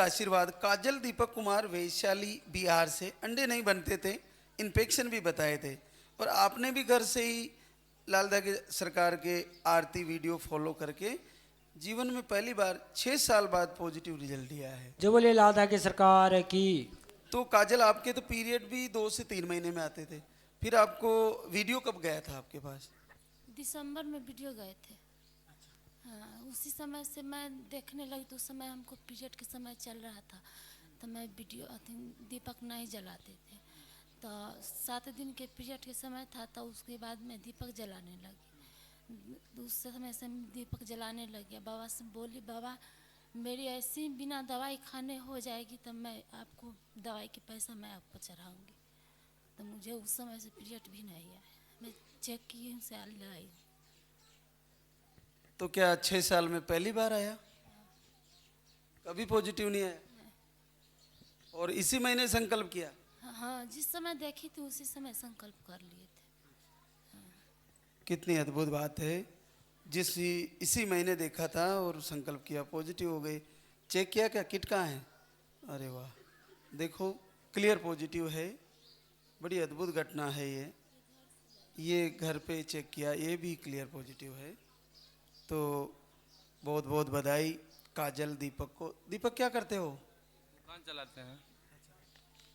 आशीर्वाद। काजल दीपक कुमार वैशाली बिहार से। अंडे नहीं बनते थे, इन्फेक्शन भी बताए थे, और आपने भी घर से ही लालदा के सरकार के आरती वीडियो फॉलो करके जीवन में पहली बार 6 साल बाद पॉजिटिव रिजल्ट लिया है। जो बोले लालदा की सरकार की। तो काजल, आपके तो पीरियड भी 2 से 3 महीने में आते थे, फिर आपको वीडियो कब गया था आपके पास? दिसंबर में वीडियो गए थे। हाँ, उसी समय से मैं देखने लगी, तो उस समय हमको पीरियड के समय चल रहा था, तो मैं वीडियो दीपक नहीं जलाते थे। तो 7 दिन के पीरियड के समय था, तो उसके बाद मैं दीपक जलाने लगी। उस समय से दीपक जलाने लग गया। बाबा से बोली, बाबा मेरी ऐसी बिना दवाई खाने हो जाएगी, तब मैं आपको दवाई के पैसा मैं आपको चढ़ाऊँगी। तो मुझे उस समय से पीरियड भी नहीं आया। मैं चेक की से लाई। तो क्या 6 साल में पहली बार आया? कभी पॉजिटिव नहीं आया? और इसी महीने संकल्प किया? हाँ, जिस समय देखी थी उसी समय संकल्प कर लिए थे। कितनी अद्भुत बात है। इसी महीने देखा था और संकल्प किया, पॉजिटिव हो गए। चेक किया क्या? किट कहाँ है? अरे वाह, देखो क्लियर पॉजिटिव है। बड़ी अद्भुत घटना है ये घर पे चेक किया, ये भी क्लियर पॉजिटिव है। तो बहुत बहुत बधाई काजल दीपक को। दीपक क्या करते हो? दुकान चलाते हैं,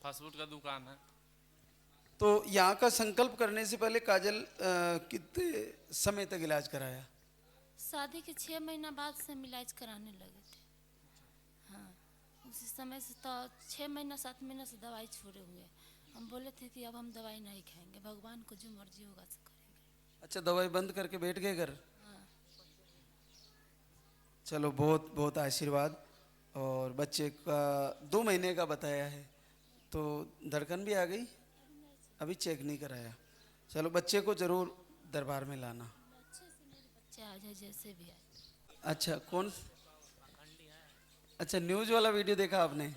फास्ट फूड का दुकान है। तो यहाँ का संकल्प करने से पहले काजल कितने समय तक इलाज कराया? शादी के 6 महीना बाद से हम इलाज कराने लगे थे। हाँ, उसी समय से तो 6 महीना 7 महीना से दवाई छोड़े हुए। हम बोले थे कि अब हम दवाई नहीं खाएंगे, भगवान को जो मर्जी होगा सो करेंगे। अच्छा, दवाई बंद करके बैठ गए घर? हाँ। चलो, बहुत बहुत आशीर्वाद। और बच्चे का 2 महीने का बताया है, तो धड़कन भी आ गई? अभी चेक नहीं कराया। चलो, बच्चे को जरूर दरबार में लाना। अच्छे से मेरे बच्चे आ जाए, जैसे भी आए। अच्छा, कौन? अच्छा, न्यूज़ वाला वीडियो देखा आपने?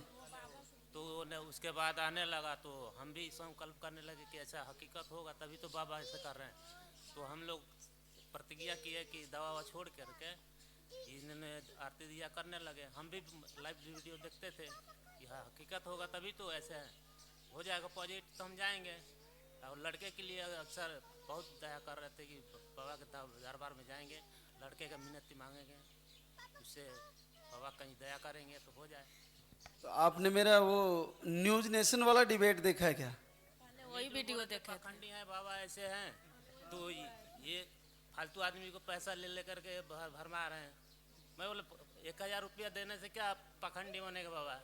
तो उसके बाद आने लगा, तो हम भी संकल्प करने लगे कि ऐसा हकीकत होगा, तभी तो बाबा ऐसे कर रहे हैं। तो हम लोग प्रतिज्ञा किए कि दवा छोड़ करके इन्होंने आरती दिया करने लगे। हम भी लाइव वीडियो देखते थे कि हाँ हकीकत होगा, तभी तो ऐसे हो जाएगा पॉजिटिव, तो हम जाएंगे। और लड़के के लिए अक्सर बहुत दया कर रहे थे कि बाबा के दरबार में जाएंगे, लड़के का मिन्नत मांगेंगे, उससे बाबा कहीं दया करेंगे तो हो जाए। तो आपने मेरा वो न्यूज़ नेशन वाला डिबेट देखा है क्या? पहले वही वीडियो देखे थे। पाखंडी है बाबा ऐसे हैं, तो ये फालतू आदमी को पैसा ले लेकर के भरमा रहे हैं। मैं बोले 1000 रुपया देने से क्या पाखंडी बनेगा बाबा?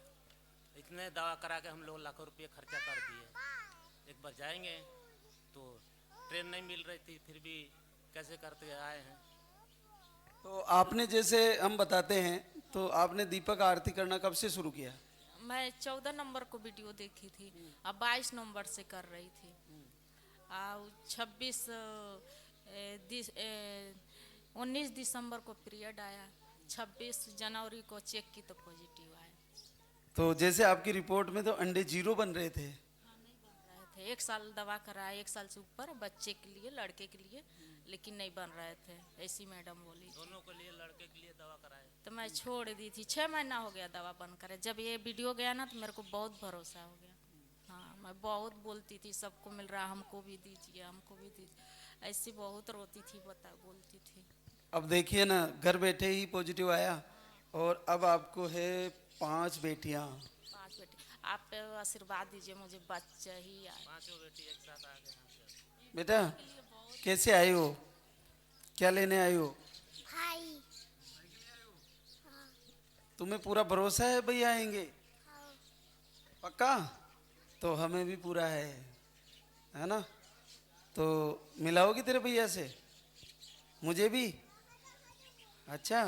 इतने दवा करा के हम लोग लाखों रुपये खर्चा कर दिए। एक बार जाएंगे, तो ट्रेन नहीं मिल रही थी, फिर भी कैसे करते आए हैं। तो आपने, जैसे हम बताते हैं, तो आपने दीपक आरती करना कब से शुरू किया? मैं 14 नंबर को वीडियो देखी थी, अब 22 नंबर से कर रही थी। 19 दिसंबर को पीरियड आया, 26 जनवरी को चेक की तो पॉजिटिव आया। तो जैसे आपकी रिपोर्ट में तो अंडे 0 बन रहे थे। हाँ, नहीं बन रहे थे। 1 साल दवा कराया, 1 साल से ऊपर बच्चे के लिए, लड़के के लिए, लेकिन नहीं बन रहे थे, ऐसी मैडम बोली। दोनों के लिए, लड़के के लिए दवा कराए तो मैं छोड़ दी थी। 6 महीना हो गया दवा बंद करे। जब ये वीडियो गया ना, तो मेरे को बहुत भरोसा हो गया। हाँ, मैं बहुत बोलती थी सबको मिल रहा, हमको भी दीजिए, हमको भी दीजिए, ऐसी बहुत रोती थी, बोलती थी। अब देखिए ना, घर बैठे ही पॉजिटिव आया, और अब आपको है 5 बेटियां। 5 बेटी। आप आशीर्वाद दीजिए, मुझे बच्चा ही आए। 5 बेटी एक साथ आ गए हैं। बेटा, कैसे आई हो? क्या लेने आई हो? भाई। तुम्हें पूरा भरोसा है भैया आएंगे? पक्का? तो हमें भी पूरा है ना? तो मिलाओगी तेरे भैया से? मुझे भी? अच्छा,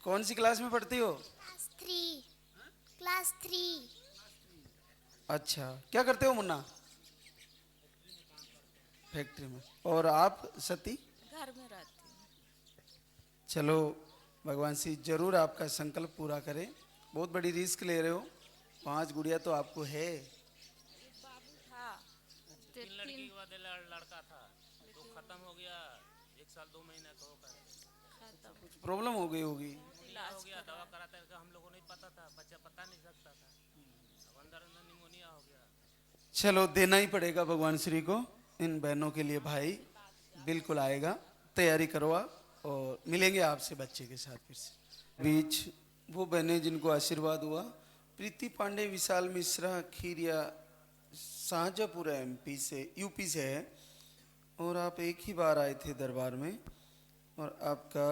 कौन सी क्लास में पढ़ती हो? क्लास 3। अच्छा, क्या करते हो मुन्ना? फैक्ट्री में। और आप सती? घर में रहती हूँ। चलो, भगवान श्री जरूर आपका संकल्प पूरा करें। बहुत बड़ी रिस्क ले रहे हो, 5 गुड़िया तो आपको है। बाबू था, 3 लड़की के बाद लड़का था, तो खत्म हो गया 1 साल 2 महीने का होकर। कुछ प्रॉब्लम हो गई होगी। निमोनिया हो इलाज गया, करा दवा है। कराते रहे, हम लोग को नहीं पता था, बच्चा पता नहीं सकता था, अब अंदर अंदर निमोनिया हो गया। चलो देना ही पड़ेगा भगवान श्री को इन बहनों के लिए। भाई बिल्कुल आएगा, तैयारी करवा और मिलेंगे आपसे बच्चे के साथ फिर से। बीच वो बहनें जिनको आशीर्वाद हुआ, प्रीति पांडे, विशाल मिश्रा, खीरिया, शाहजहाँपुर एमपी से, यूपी से है, और आप एक ही बार आए थे दरबार में और आपका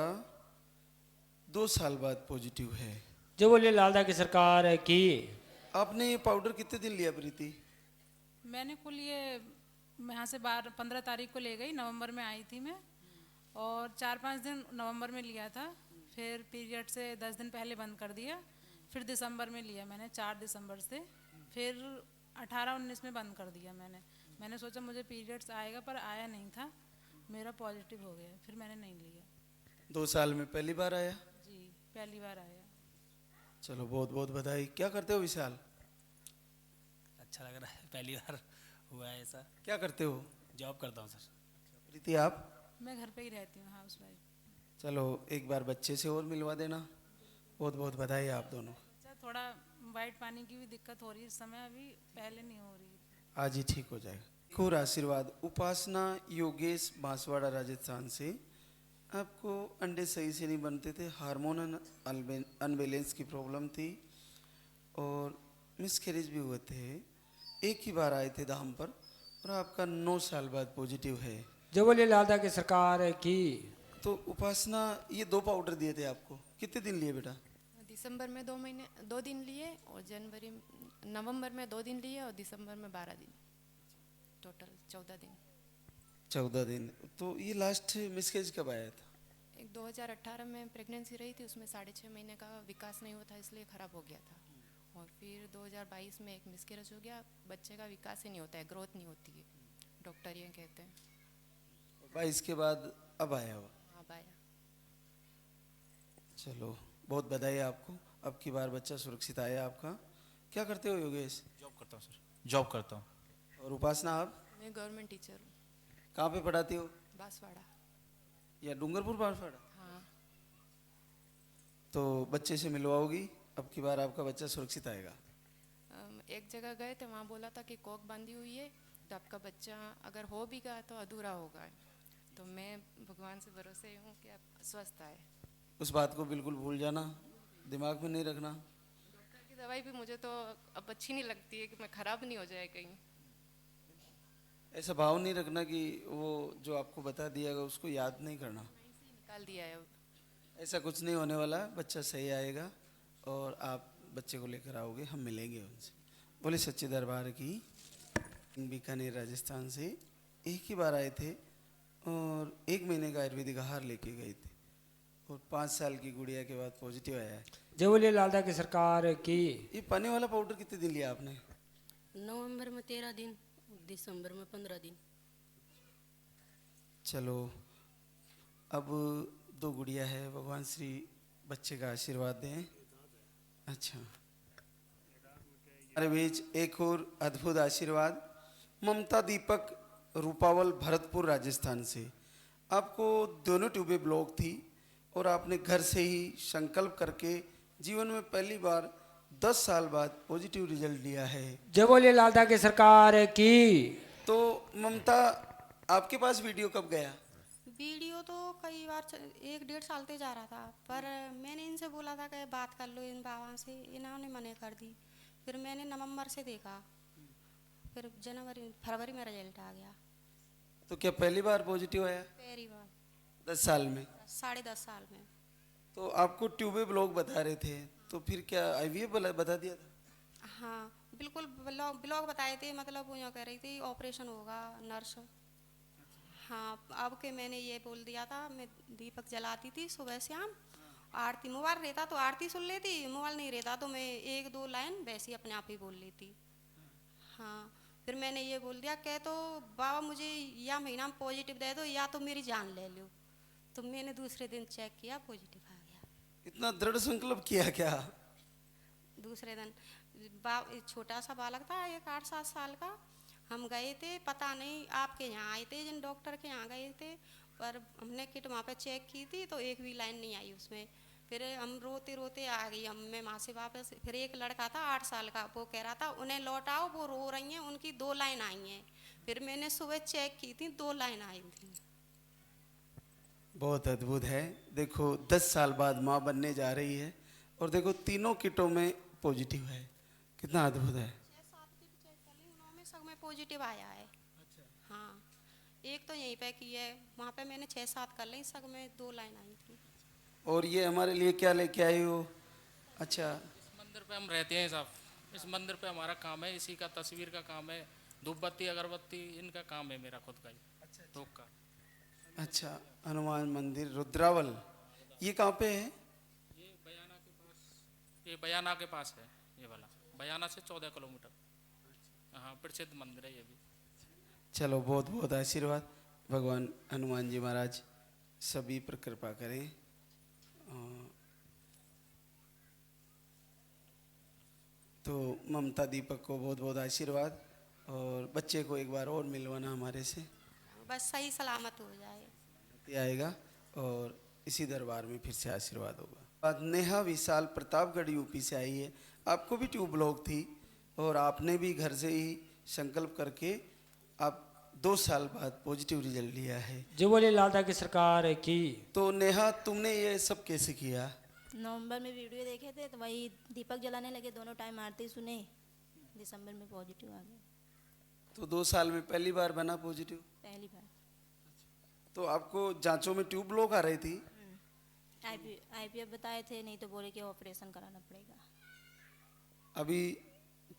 2 साल बाद पॉजिटिव है। जो बोले लालदा की सरकार की। आपने ये पाउडर कितने दिन लिया प्रीति? मैंने कुल ये यहाँ से 15 तारीख को ले गई, नवंबर में आई थी मैं, और 4-5 दिन नवंबर में लिया था, फिर पीरियड से 10 दिन पहले बंद कर दिया, फिर दिसंबर में लिया मैंने 4 दिसंबर से, फिर 18-19 में बंद कर दिया मैंने सोचा मुझे पीरियड्स आएगा, पर आया नहीं था, मेरा पॉजिटिव हो गया, फिर मैंने नहीं लिया। 2 साल में पहली बार आया? जी पहली बार आया। चलो बहुत बहुत बधाई। क्या करते हो विशाल? अच्छा लग रहा है, पहली बार हुआ है ऐसा। क्या करते हो? जॉब करता हूँ सर। प्रीति आप? मैं घर पे ही रहती हूँ, हाउस वाइफ। चलो एक बार बच्चे से और मिलवा देना। बहुत बहुत बधाई आप दोनों। अच्छा थोड़ा वाइट पानी की भी दिक्कत हो रही है इस समय, अभी पहले नहीं हो रही। आज ही ठीक हो जाएगा। एक और आशीर्वाद, उपासना योगेश, बांसवाड़ा राजस्थान से। आपको अंडे सही से नहीं बनते थे, हार्मोन अनबैलेंस की प्रॉब्लम थी और मिसकैरेज भी हुए थे। एक ही बार आए थे धाम पर और आपका 9 साल बाद पॉजिटिव है। जो बोले लालदा की सरकार की। तो उपासना ये 2 पाउडर दिए थे आपको, कितने दिन लिए बेटा? दिसंबर में 2 दिन लिए, और नवंबर में 2 दिन लिए, और दिसंबर में 12 दिन, टोटल 14 दिन। 14 दिन। तो ये लास्ट मिसकैरेज कब आया था? एक 2018 में प्रेगनेंसी रही थी, उसमें 6.5 महीने का विकास नहीं हुआ था, इसलिए ख़राब हो गया था। और फिर 2022 में एक मिसकैरेज हो गया, बच्चे का विकास ही नहीं होता है, ग्रोथ नहीं होती है, डॉक्टर ये कहते हैं। 22 के बाद अब आया हुआ। अब आया। चलो बहुत बधाई आपको, अब की बार बच्चा सुरक्षित आया आपका। क्या करते हो योगेश? जॉब करता हूँ सर, जॉब करता हूँ। और उपासना आप? मैं गवर्नमेंट टीचर हूँ, कहाँ पे पढ़ाती हो? बांसवाड़ा। या डूंगरपुर बांसवाड़ा? हाँ। तो बच्चे से मिलवाओगी, अब की बार आपका बच्चा सुरक्षित आएगा। एक जगह गए थे, वहाँ बोला था कि कोक बांधी हुई है, तो आपका बच्चा अगर हो भी गया तो अधूरा होगा। तो मैं भगवान से भरोसे हूँ कि आप स्वस्थ आए। उस बात को बिल्कुल भूल जाना, दिमाग में नहीं रखना। डॉक्टर की दवाई भी मुझे तो अब अच्छी नहीं लगती है कि मैं ख़राब नहीं हो जाए कहीं। ऐसा भाव नहीं रखना कि वो जो आपको बता दिया गया उसको याद नहीं करना। निकाल दिया है अब। ऐसा कुछ नहीं होने वाला, बच्चा सही आएगा और आप बच्चे को लेकर आओगे, हम मिलेंगे उनसे। बोले सच्चे दरबार की। बीकानेर राजस्थान से एक ही बार आए थे और 1 महीने का आयुर्वेदिक आहार लेके गए थे और 5 साल की गुड़िया के बाद पॉजिटिव आया है। जो बोले लालदा की सरकार की। ये पानी वाला पाउडर कितने दिन लिया आपने? नवंबर में 13 दिन, दिसंबर में 15 दिन। चलो अब 2 गुड़िया है, भगवान श्री बच्चे का आशीर्वाद दें। अच्छा, हमारे बीच एक और अद्भुत आशीर्वाद, ममता दीपक, रूपावल, भरतपुर राजस्थान से। आपको दोनों ट्यूबें ब्लॉक थी और आपने घर से ही संकल्प करके जीवन में पहली बार 10 साल बाद पॉजिटिव रिजल्ट लिया है। जो बोले लालदा की सरकार की। तो ममता आपके पास वीडियो कब गया? वीडियो तो कई बार 1-1.5 साल से जा रहा था, पर मैंने इनसे बोला था कि बात कर लो इन बाबा से, इन्होंने मना कर दी। फिर मैंने नवंबर से देखा, फिर फरवरी में रिजल्ट आ गया। तो क्या पहली बार पॉजिटिव आया? पहली बार 10 साल में? 10.5 साल में। तो आपको ट्यूबे ब्लॉक बता रहे थे, तो फिर क्या IVF बता दिया था? हाँ बिल्कुल, ब्लॉक बताए थे, मतलब वो यूँ कह रही थी ऑपरेशन होगा नर्स। हाँ, अब के मैंने ये बोल दिया था, मैं दीपक जलाती थी सुबह शाम, आरती, मोबाइल रहता तो आरती सुन लेती, मोबाइल नहीं रहता तो मैं 1-2 लाइन वैसे ही अपने आप ही बोल लेती। हाँ, फिर मैंने ये बोल दिया कि तो बाबा मुझे या महीना में पॉजिटिव दे दो या तो मेरी जान ले लो। तो मैंने दूसरे दिन चेक किया, पॉजिटिव आ गया। इतना दृढ़ संकल्प किया क्या? दूसरे दिन छोटा सा बालक था, 8-7 साल का, हम गए थे, पता नहीं आपके यहाँ आए थे, जिन डॉक्टर के यहाँ गए थे, पर हमने किट वहाँ पे चेक की थी तो एक भी लाइन नहीं आई उसमें। फिर हम रोते रोते आ गई हम मैं वहाँ से वापस। फिर एक लड़का था 8 साल का, वो कह रहा था उन्हें लौटाओ, वो रो रही हैं, उनकी 2 लाइन आई हैं। फिर मैंने सुबह चेक की थी, 2 लाइन आई थी। बहुत अद्भुत है। देखो 10 साल बाद माँ बनने जा रही है और देखो तीनों किटों में पॉजिटिव है, कितना अद्भुत है। 6-7 की भी चेक कर ली, उनमें सब में पॉजिटिव आया है। हाँ, एक तो यहीं पे की है, वहाँ पे मैंने 6-7 कर ली, सब में 2 लाइन आई थी। और ये हमारे लिए क्या लेके आई हो? अच्छा, इस मंदिर पे हम रहते हैं साहब, इस मंदिर पे हमारा काम है, इसी का तस्वीर का काम है, धूप बत्ती अगरबत्ती इनका काम है, मेरा खुद का ही धूप का। अच्छा, हनुमान मंदिर रुद्रावल, ये कहाँ पे है? ये बयाना के पास, ये बयाना के पास है, ये वाला बयाना से 14 किलोमीटर। हाँ, प्रसिद्ध मंदिर है ये भी। चलो बहुत बहुत आशीर्वाद, भगवान हनुमान जी महाराज सभी पर कृपा करें। तो ममता दीपक को बहुत बहुत आशीर्वाद, और बच्चे को एक बार और मिलवाना हमारे से, बस सही सलामत हो जाए। ये आएगा और इसी दरबार में फिर से आशीर्वाद होगा। बाद नेहा विशाल प्रतापगढ़ यूपी से आई है। आपको भी ट्यूब ब्लॉक थी और आपने भी घर से ही संकल्प करके आप 2 साल बाद पॉजिटिव रिजल्ट लिया है। जो बोले लालदा की सरकार की। तो नेहा, तुमने ये सब कैसे किया? नवंबर में वीडियो देखे थे तो वही दीपक जलाने लगे, दोनों टाइम आरती सुने, दिसंबर में पॉजिटिव आ गया। तो 2 साल में पहली बार बना पॉजिटिव? पहली बार। तो आपको जांचों में ट्यूब ब्लॉक आ रही थी? आईपीएफ बताए थे, नहीं तो बोले कि ऑपरेशन कराना पड़ेगा। अभी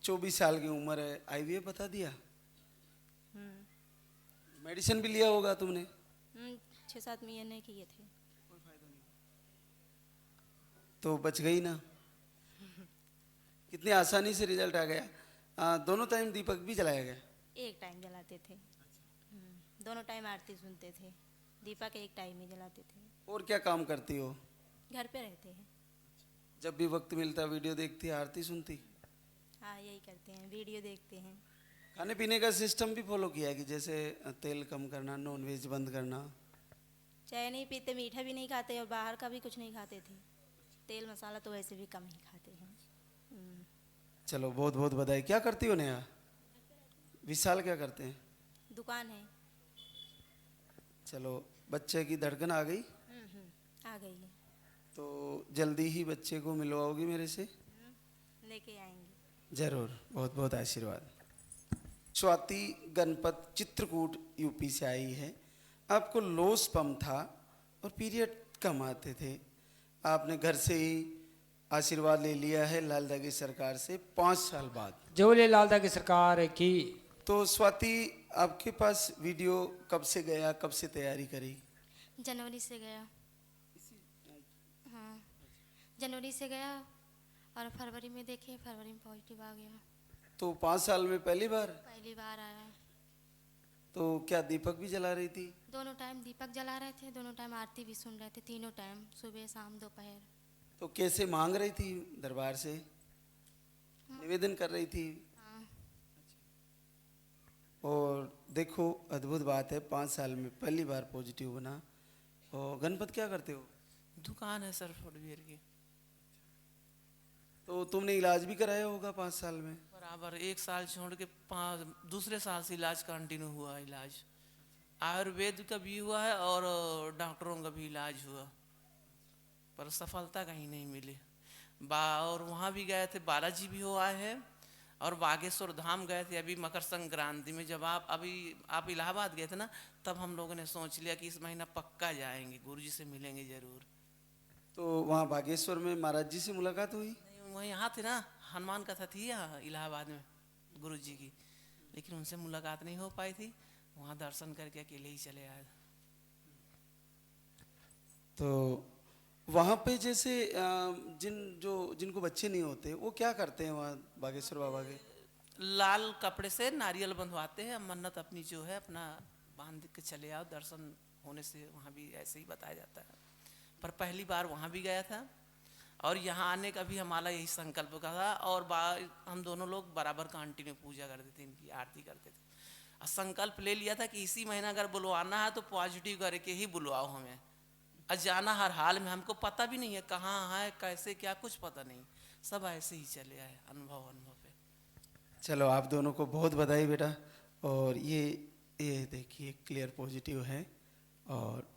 24 साल की उम्र है, आईवीएफ बता दिया? मेडिसिन भी लिया होगा तुमने? 6-7 महीने किए थे। तो बच गई ना? कितनी आसानी से रिजल्ट आ गया। दोनों टाइम दीपक भी जलाया गया? एक टाइम जलाते थे। दोनों टाइम आरती सुनते थे, दीपक एक टाइम ही जलाते थे। और क्या काम करती हो? घर पे रहते हैं। जब भी वक्त मिलता वीडियो देखती, आरती सुनती? हाँ, यही करते हैं, वीडियो देखते हैं। खाने पीने का सिस्टम भी फॉलो किया कि जैसे तेल कम करना, नॉनवेज बंद करना? चाय नहीं पीते, मीठा भी नहीं खाते और बाहर का भी कुछ नहीं खाते थे। तेल मसाला तो वैसे भी कम ही खाते हैं। चलो बहुत बहुत बधाई। क्या करती हो नेहा? विशाल क्या करते हैं? दुकान है। चलो, बच्चे की धड़कन आ गई? आ गई है। तो जल्दी ही बच्चे को मिलवाओगी मेरे से? लेके आएंगे जरूर, बहुत बहुत आशीर्वाद। स्वाति गणपत चित्रकूट यूपी से आई है। आपको लो स्पर्म था और पीरियड कम आते थे, आपने घर से ही आशीर्वाद ले लिया है लालदा की सरकार से 5 साल बाद। जो बोले लालदा की सरकार की। तो स्वाति, आपके पास वीडियो कब से गया, कब से तैयारी करी? जनवरी से गया। हाँ, जनवरी से गया और फरवरी में देखे, फरवरी में पॉजिटिव आ गया। तो 5 साल में पहली बार? पहली बार आया। तो क्या दीपक भी जला रही थी? दोनों टाइम दीपक जला रहे थे, दोनों टाइम आरती भी सुन रहे थे, तीनों टाइम, सुबह शाम दोपहर। तो कैसे मांग रही थी दरबार से? निवेदन कर रही थी? हाँ। और देखो अद्भुत बात है, 5 साल में पहली बार पॉजिटिव बना। और गणपत क्या करते हो? दुकान है सर फुटवियर की। तो तुमने इलाज भी कराया होगा 5 साल में? बराबर 1 साल छोड़ के दूसरे साल से इलाज कंटिन्यू हुआ। इलाज आयुर्वेद का भी हुआ है और डॉक्टरों का भी इलाज हुआ, पर सफलता कहीं नहीं मिली। और वहाँ भी गए थे, बालाजी भी हुआ है और बागेश्वर धाम गए थे अभी मकर संक्रांति में। जब आप इलाहाबाद गए थे ना, तब हम लोगों ने सोच लिया कि इस महीना पक्का जाएंगे, गुरुजी से मिलेंगे जरूर। तो वहाँ बागेश्वर में महाराज जी से मुलाकात हुई? वो यहाँ थे ना, हनुमान कथा थी यहाँ इलाहाबाद में गुरुजी की, लेकिन उनसे मुलाकात नहीं हो पाई थी। वहाँ दर्शन करके अकेले ही चले आए। तो वहाँ पे जैसे जिनको बच्चे नहीं होते वो क्या करते हैं वहाँ बागेश्वर बाबा के? लाल कपड़े से नारियल बंधवाते हैं, मन्नत अपनी जो है अपना बांध के चले आओ, दर्शन होने से वहाँ भी ऐसे ही बताया जाता है। पर पहली बार वहाँ भी गया था और यहाँ आने का भी हमारा यही संकल्प का था। और हम दोनों लोग बराबर कंटिन्यू पूजा करते थे, इनकी आरती करते थे। और संकल्प ले लिया था कि इसी महीना अगर बुलवाना है तो पॉजिटिव करके ही बुलवाओ हमें। अजाना हर हाल में, हमको पता भी नहीं है कहाँ है कैसे क्या, कुछ पता नहीं, सब ऐसे ही चले आए अनुभव पे। चलो आप दोनों को बहुत बधाई बेटा। और ये देखिए क्लियर पॉजिटिव है, और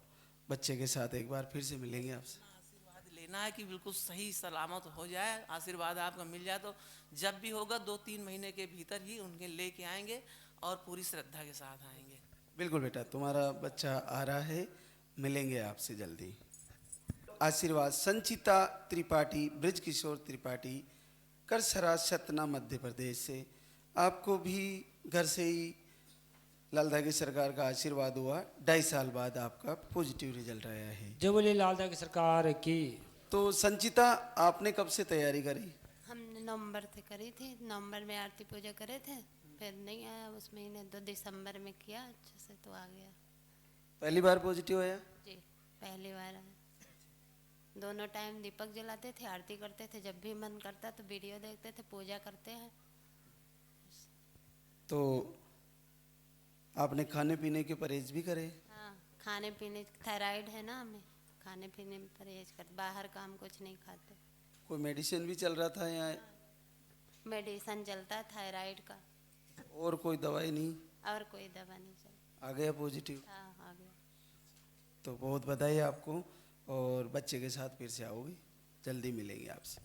बच्चे के साथ एक बार फिर से मिलेंगे आपसे। आशीर्वाद लेना है कि बिल्कुल सही सलामत हो जाए, आशीर्वाद आपका मिल जाए तो जब भी होगा 2-3 महीने के भीतर ही उनके लेके आएंगे और पूरी श्रद्धा के साथ आएंगे। बिल्कुल बेटा, तुम्हारा बच्चा आ रहा है, मिलेंगे आपसे जल्दी। आशीर्वाद संचिता त्रिपाठी, ब्रिज किशोर त्रिपाठी, करसरा सतना मध्य प्रदेश से। आपको भी घर से ही लालदा की सरकार का आशीर्वाद हुआ, 2.5 साल बाद आपका पॉजिटिव रिजल्ट आया है। जय बोले लालदा की सरकार की। तो संचिता आपने कब से तैयारी करी? हमने नवंबर से करी थी, नवंबर में आरती पूजा करे थे, फिर नहीं आया उस महीने, तो दिसंबर में किया अच्छे से तो आ गया। पहली बार पॉजिटिव आया? जी पहली बार आया। दोनों टाइम दीपक जलाते थे, आरती करते थे, जब भी मन करता तो वीडियो देखते थे, पूजा करते हैं। तो आपने खाने पीने के परहेज भी करे? हाँ, खाने पीने, थायराइड है ना हमें, खाने पीने में परहेज करते, बाहर का हम कुछ नहीं खाते। कोई मेडिसिन भी चल रहा था या? मेडिसिन चलता है थायराइड का। और कोई दवाई नहीं? और कोई दवा नहीं चलती। आ गया पॉजिटिव? हाँ आ गया। तो बहुत बधाई आपको, और बच्चे के साथ फिर से आओगे, जल्दी मिलेंगे आपसे।